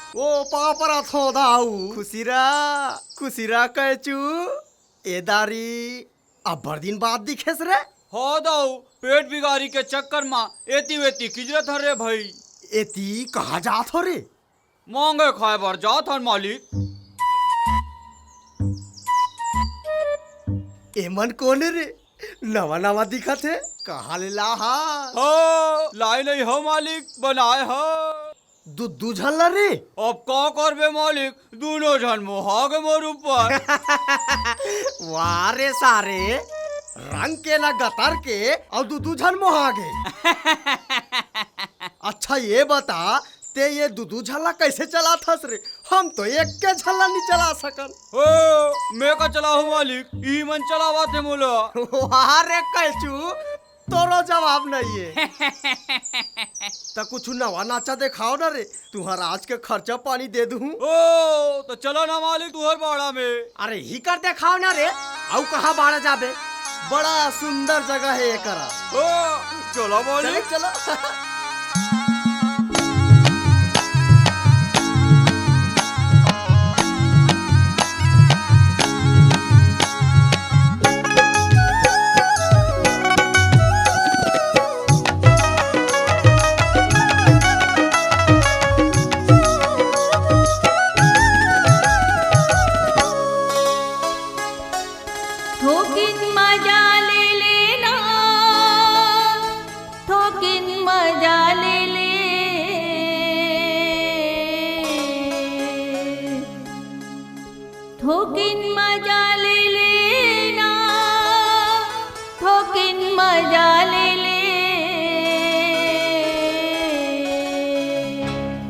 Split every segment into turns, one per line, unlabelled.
ओ पापरा थोदाऊ खुशीरा catechu एदारी अब्बर दिन बाद दिखेस रे।
हो दाऊ पेट बिगाड़ी के चक्कर में एती वेती किजरत हरे भाई।
एती कहाँ जात हो रे?
मांगे खाए बर जात हन मालिक।
एमन कौन रे? नवा नवा दिखत है, कहाँ ले ला हा?
हो लाई नहीं हो मालिक, बनाए हो
दूध झल्ला रे।
अब का करबे मालिक, दोनों जन मोहागे मोर ऊपर।
वाह रे सारे, रंग के ना गतर के और दूधू झन मोहागे। अच्छा ये बता, ते ये दूधू झल्ला कैसे चला थस रे? हम तो एक के झल्ला नहीं चला सकन।
ओ मैं का चला हूँ मालिक, ई मन चलावा थे मोला।
वाह रे कैचू, तोरो जवाब नहीं है। तो कुछ नवा नाचा दिखाओ ना रे, तुम्हारा आज के खर्चा पानी दे दूं।
ओ तो चलो ना मालिक तुहर बाड़ा में।
अरे ही कर दिखाओ ना रे, आउ कहाँ बाड़ा जाबे? बड़ा सुंदर जगह है एकरा।
ओ चलो मालिक
चलो।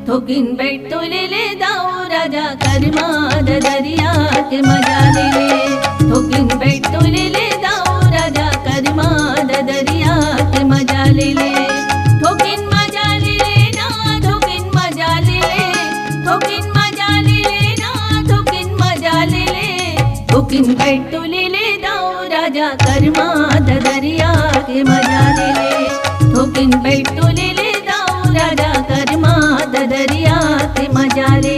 थोकिन बैठ तो ले दाऊ राजा करमा दरिया के मजा ले। थोकिन बैठ तो ले दाऊ राजा करमा दरिया के मजा ले। थोकिन मजा ले ना, थोकिन मजा ले, थोकिन मजा ले ना, थोकिन मजा ले। थोकिन बैठ तो ले दाऊ राजा करमा दरिया के मजा ले। थोकिन बैठ तो ले दाऊ राजा करमा दरिया के मजा ले।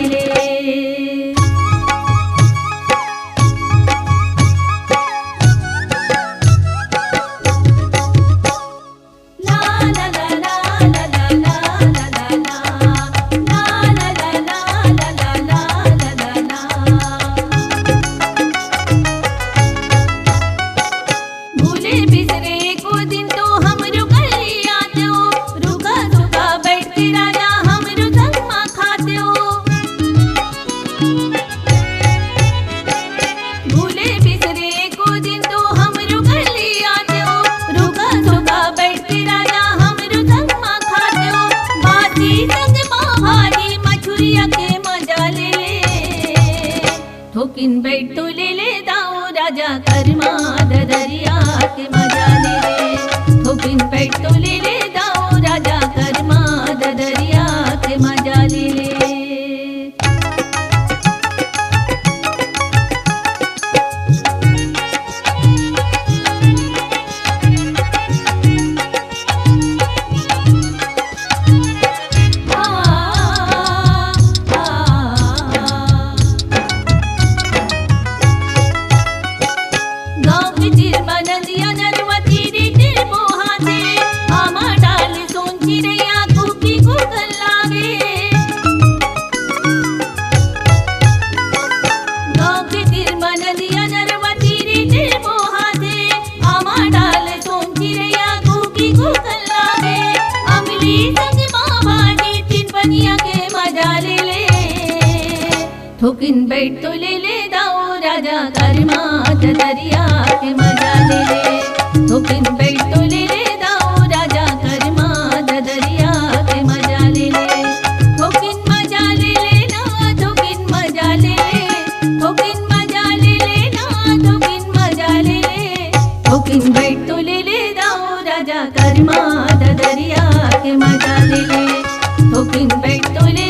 थोकिन बैठ तो ले दाऊ राजा करमा दरिया के मजा ले। थोकिन बैठ तो ले दाऊ राजा करमा दरिया के मजा ले। थोकिन बैठ तो ले दाऊ राजा करमा दरिया के मजा ले। थोकिन बैठ तो ले दाऊ राजा करमा दरिया के मजा ले। थोकिन मजा ले ना, थोकिन मजा ले, थोकिन मजा ले ना, थोकिन मजा ले। थोकिन बैठ तो ले दाऊ राजा करमा दरिया के मजा ले। थोकिन बैठ तो ले